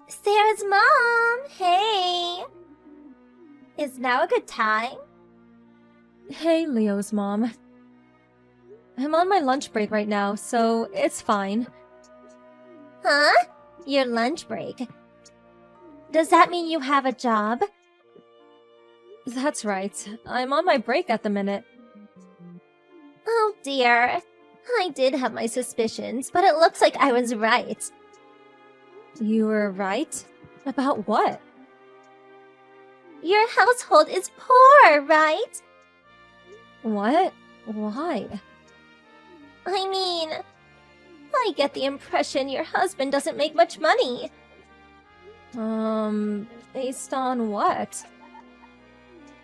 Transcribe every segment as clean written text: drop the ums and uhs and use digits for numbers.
Sarah's mom! Hey! Is now a good time? Hey, Leo's mom. I'm on my lunch break right now, so it's fine. Huh? Your lunch break. Does that mean you have a job? That's right. I'm on my break at the minute. Oh dear. I did have my suspicions, but it looks like I was right. You were right? About what? Your household is poor, right? What? Why? I mean, I get the impression your husband doesn't make much money. Based on what?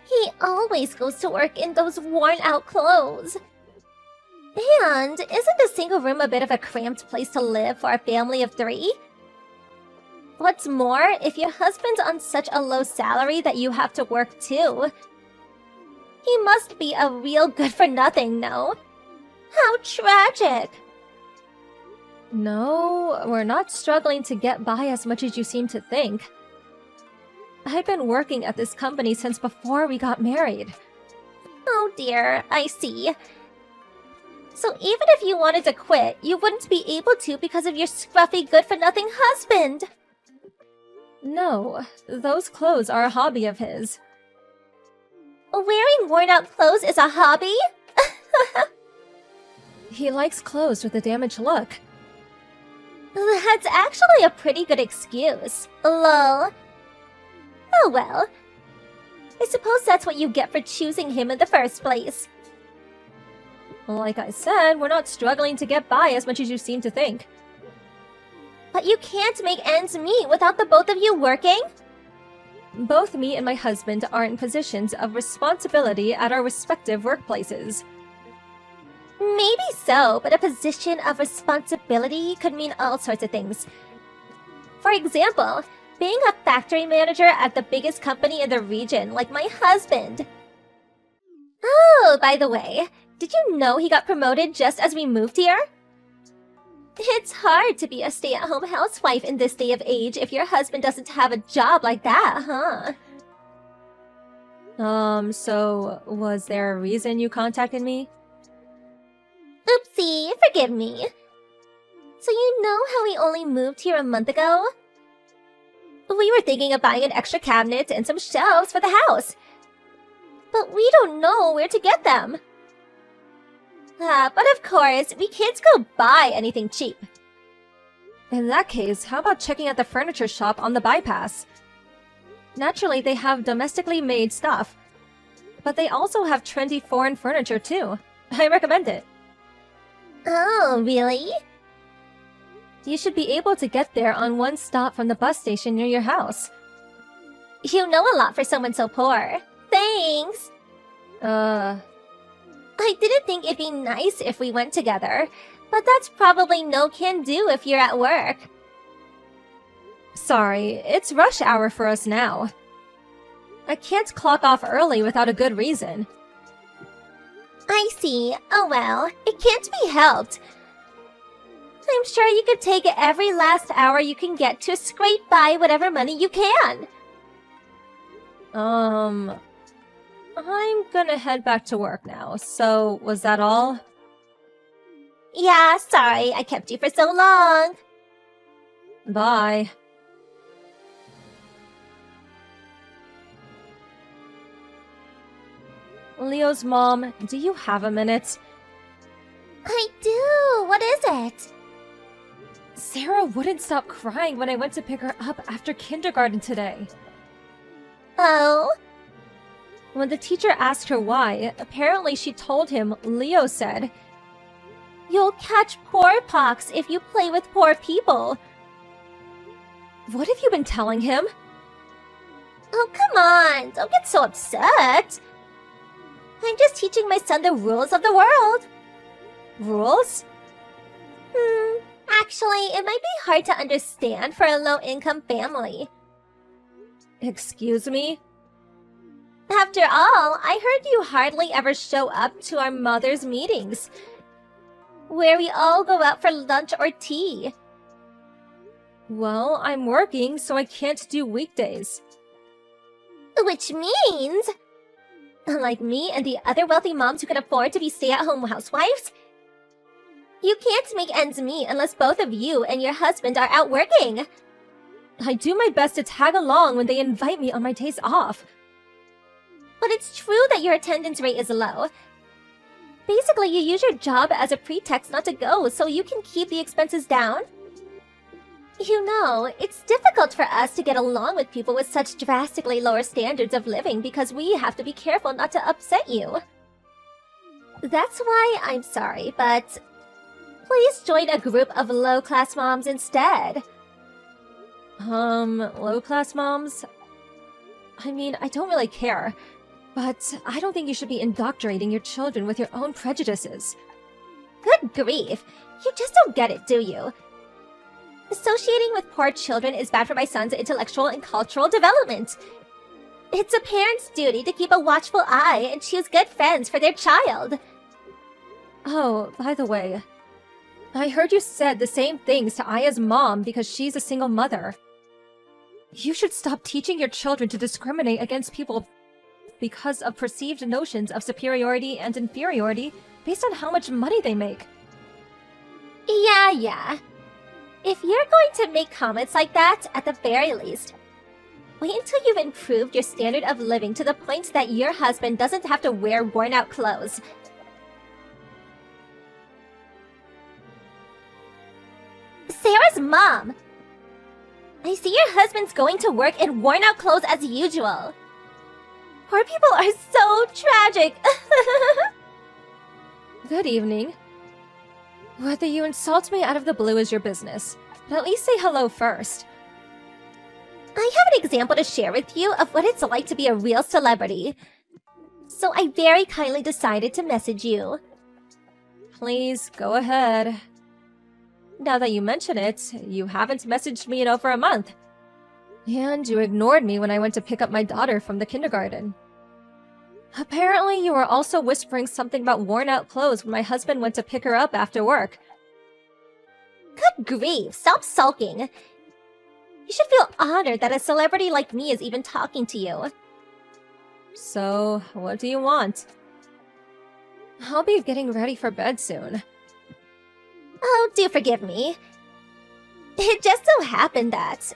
He always goes to work in those worn-out clothes. And isn't a single room a bit of a cramped place to live for a family of 3? What's more, if your husband's on such a low salary that you have to work too, he must be a real good-for-nothing, no? How tragic! No, we're not struggling to get by as much as you seem to think. I've been working at this company since before we got married. Oh dear, I see. So even if you wanted to quit, you wouldn't be able to because of your scruffy good-for-nothing husband! No, those clothes are a hobby of his. Wearing worn-out clothes is a hobby? He likes clothes with a damaged look. That's actually a pretty good excuse. Lol. Oh well. I suppose that's what you get for choosing him in the first place. Like I said, we're not struggling to get by as much as you seem to think. But you can't make ends meet without the both of you working? Both me and my husband are in positions of responsibility at our respective workplaces. Maybe so, but a position of responsibility could mean all sorts of things. For example, being a factory manager at the biggest company in the region, like my husband. Oh, by the way, did you know he got promoted just as we moved here? It's hard to be a stay-at-home housewife in this day of age if your husband doesn't have a job like that, huh? So was there a reason you contacted me? Oopsie, forgive me. So you know how we only moved here a month ago? We were thinking of buying an extra cabinet and some shelves for the house. But we don't know where to get them. But of course, we can't go buy anything cheap. In that case, how about checking out the furniture shop on the bypass? Naturally, they have domestically made stuff. But they also have trendy foreign furniture too. I recommend it. Oh, really? You should be able to get there on one stop from the bus station near your house. You know a lot for someone so poor. Thanks! I didn't think it'd be nice if we went together, but that's probably no can do if you're at work. Sorry, it's rush hour for us now. I can't clock off early without a good reason. I see. Oh well, it can't be helped. I'm sure you could take every last hour you can get to scrape by whatever money you can. I'm gonna head back to work now, so was that all? Yeah, sorry, I kept you for so long. Bye. Leo's mom, do you have a minute? I do. What is it? Sarah wouldn't stop crying when I went to pick her up after kindergarten today. Oh? When the teacher asked her why, apparently she told him Leo said, You'll catch pox if you play with poor people. What have you been telling him? Oh, come on. Don't get so upset. I'm just teaching my son the rules of the world. Rules? Actually, it might be hard to understand for a low-income family. Excuse me? After all, I heard you hardly ever show up to our mother's meetings, where we all go out for lunch or tea. Well, I'm working, so I can't do weekdays. Which means, unlike me and the other wealthy moms who can afford to be stay-at-home housewives, you can't make ends meet unless both of you and your husband are out working. I do my best to tag along when they invite me on my days off. But it's true that your attendance rate is low. Basically, you use your job as a pretext not to go so you can keep the expenses down. You know, it's difficult for us to get along with people with such drastically lower standards of living because we have to be careful not to upset you. That's why I'm sorry, but please join a group of low-class moms instead. Low-class moms? I mean, I don't really care, but I don't think you should be indoctrinating your children with your own prejudices. Good grief, you just don't get it, do you? Associating with poor children is bad for my son's intellectual and cultural development. It's a parent's duty to keep a watchful eye and choose good friends for their child. Oh, by the way, I heard you said the same things to Aya's mom because she's a single mother. You should stop teaching your children to discriminate against people because of perceived notions of superiority and inferiority based on how much money they make. Yeah. If you're going to make comments like that, at the very least, wait until you've improved your standard of living to the point that your husband doesn't have to wear worn-out clothes. Sarah's mom! I see your husband's going to work in worn-out clothes as usual. Poor people are so tragic. Good evening. Whether you insult me out of the blue is your business, but at least say hello first. I have an example to share with you of what it's like to be a real celebrity. So I very kindly decided to message you. Please, go ahead. Now that you mention it, you haven't messaged me in over a month. And you ignored me when I went to pick up my daughter from the kindergarten. Apparently, you were also whispering something about worn-out clothes when my husband went to pick her up after work. Good grief, stop sulking. You should feel honored that a celebrity like me is even talking to you. So, what do you want? I'll be getting ready for bed soon. Oh, do forgive me. It just so happened that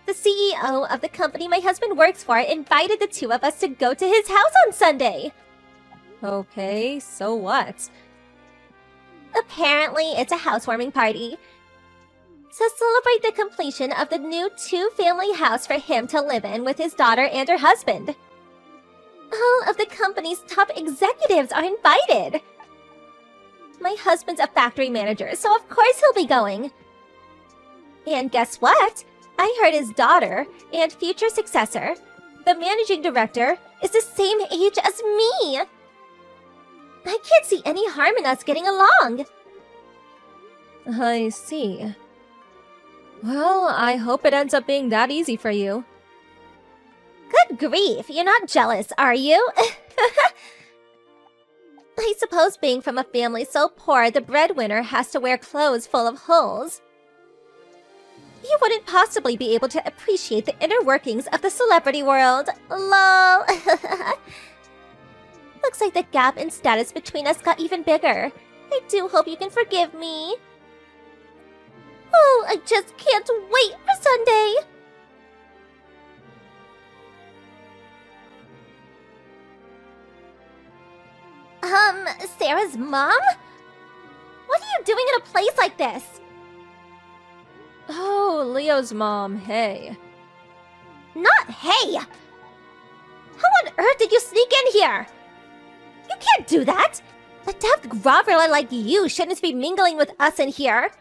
the CEO of the company my husband works for invited the two of us to go to his house on Sunday. Okay, so what? Apparently, it's a housewarming party to celebrate the completion of the new two-family house for him to live in with his daughter and her husband. All of the company's top executives are invited. My husband's a factory manager, so of course he'll be going. And guess what? I heard his daughter and future successor, the managing director, is the same age as me. I can't see any harm in us getting along. I see. Well, I hope it ends up being that easy for you. Good grief, you're not jealous, are you? I suppose being from a family so poor the breadwinner has to wear clothes full of holes. You wouldn't possibly be able to appreciate the inner workings of the celebrity world. Lol. Looks like the gap in status between us got even bigger. I do hope you can forgive me. Oh, I just can't wait for Sunday. Sarah's mom? What are you doing in a place like this? Oh, Leo's mom, hey. Not hey! How on earth did you sneak in here? You can't do that! A daft groveler like you shouldn't be mingling with us in here.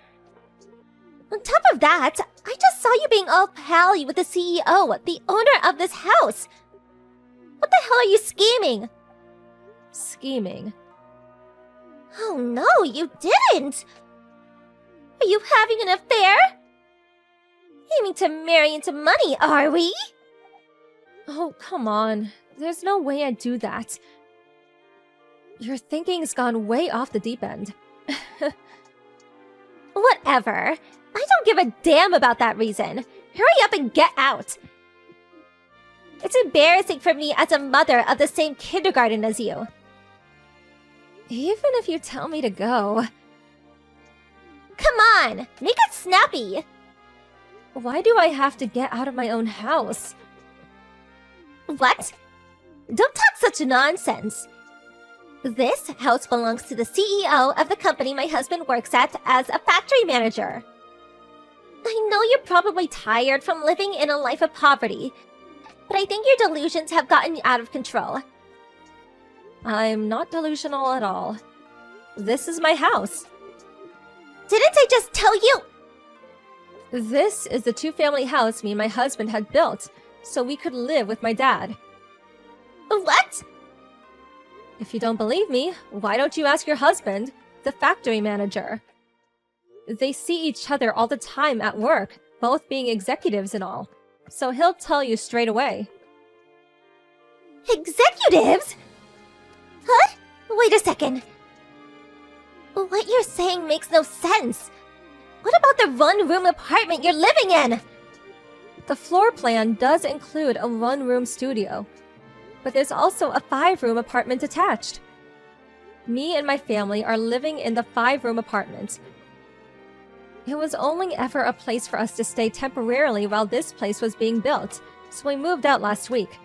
On top of that, I just saw you being all pally with the CEO, the owner of this house. What the hell are you scheming? Scheming? Oh no, you didn't! Are you having an affair? Aiming to marry into money, are we? Oh, come on. There's no way I'd do that. Your thinking's gone way off the deep end. Whatever. I don't give a damn about that reason. Hurry up and get out. It's embarrassing for me as a mother of the same kindergarten as you. Even if you tell me to go, Come on, make it snappy. why do I have to get out of my own house? What? Don't talk such nonsense. This house belongs to the CEO of the company my husband works at as a factory manager. I know you're probably tired from living in a life of poverty, but I think your delusions have gotten out of control. I'm not delusional at all. This is my house. Didn't I just tell you? This is the two-family house me and my husband had built, so we could live with my dad. What? If you don't believe me, why don't you ask your husband, the factory manager? They see each other all the time at work, both being executives and all, so he'll tell you straight away. Executives? Huh? Wait a second. What you're saying makes no sense. What about the one-room apartment you're living in? The floor plan does include a one-room studio, but there's also a 5-room apartment attached. Me and my family are living in the 5-room apartment. It was only ever a place for us to stay temporarily while this place was being built, so we moved out last week.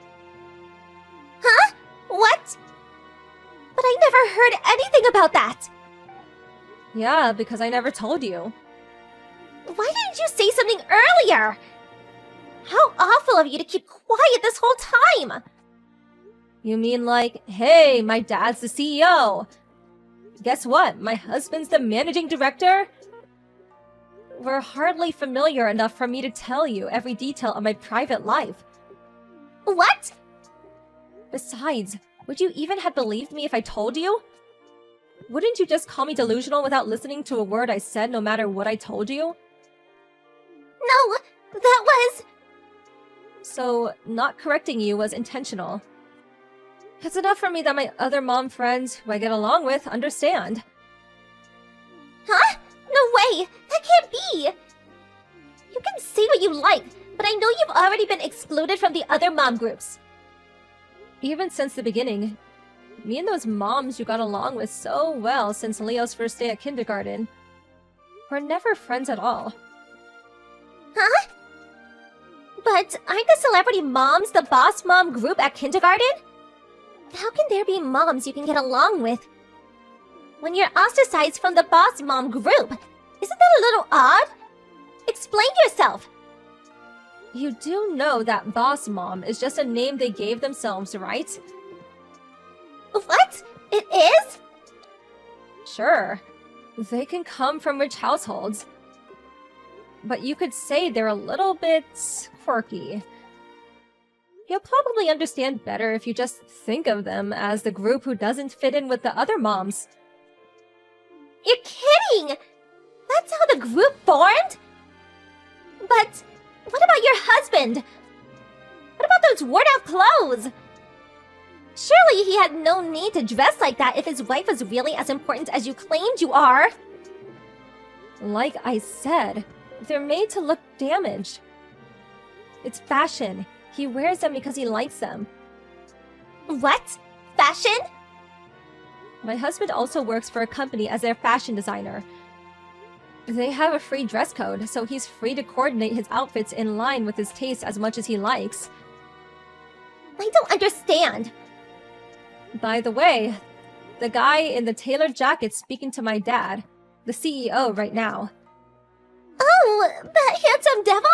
Huh? What? But I never heard anything about that. Yeah, because I never told you. Why didn't you say something earlier? How awful of you to keep quiet this whole time! You mean like, hey, my dad's the CEO. Guess what? My husband's the managing director? We're hardly familiar enough for me to tell you every detail of my private life. What? Besides, would you even have believed me if I told you? Wouldn't you just call me delusional without listening to a word I said no matter what I told you? No, that was... So, not correcting you was intentional. It's enough for me that my other mom friends, who I get along with, understand. Huh? No way! That can't be! You can say what you like, but I know you've already been excluded from the other mom groups. Even since the beginning, me and those moms you got along with so well since Leo's first day at kindergarten were never friends at all. Huh? But aren't the celebrity moms the boss mom group at kindergarten? How can there be moms you can get along with when you're ostracized from the boss mom group? Isn't that a little odd? Explain yourself! You do know that boss mom is just a name they gave themselves, right? What? It is? Sure. They can come from rich households. But you could say they're a little bit quirky. You'll probably understand better if you just think of them as the group who doesn't fit in with the other moms. You're kidding! That's how the group formed? But what about your husband? What about those worn-out clothes? Surely he had no need to dress like that if his wife was really as important as you claimed you are. Like I said, they're made to look damaged. It's fashion. He wears them because he likes them. What? Fashion? My husband also works for a company as their fashion designer. They have a free dress code, so he's free to coordinate his outfits in line with his taste as much as he likes. I don't understand. By the way, the guy in the tailored jacket's speaking to my dad, the CEO, right now. Oh, that handsome devil?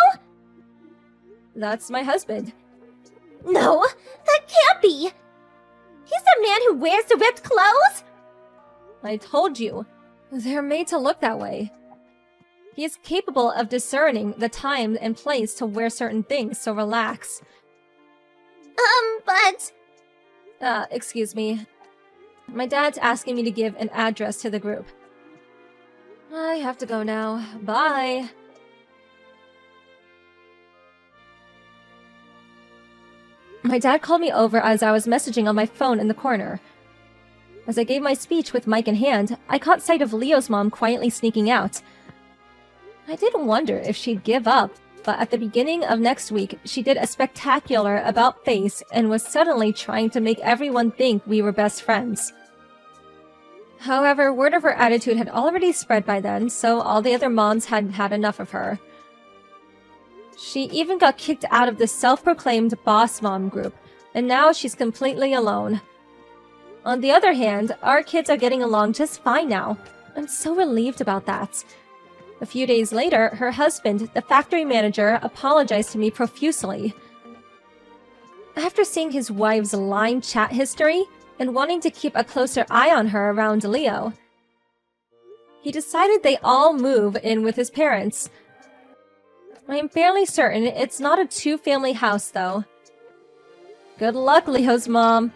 That's my husband. No, that can't be. He's the man who wears the ripped clothes? I told you, they're made to look that way. He is capable of discerning the time and place to wear certain things, so relax. But... Excuse me. My dad's asking me to give an address to the group. I have to go now. Bye. My dad called me over as I was messaging on my phone in the corner. As I gave my speech with mic in hand, I caught sight of Leo's mom quietly sneaking out. I did wonder if she'd give up, but at the beginning of next week, she did a spectacular about-face and was suddenly trying to make everyone think we were best friends. However, word of her attitude had already spread by then, so all the other moms had had enough of her. She even got kicked out of the self-proclaimed boss mom group, and now she's completely alone. On the other hand, our kids are getting along just fine now. I'm so relieved about that. A few days later, her husband, the factory manager, apologized to me profusely. After seeing his wife's lying chat history and wanting to keep a closer eye on her around Leo, he decided they all move in with his parents. I am fairly certain it's not a two-family house, though. Good luck, Leo's mom.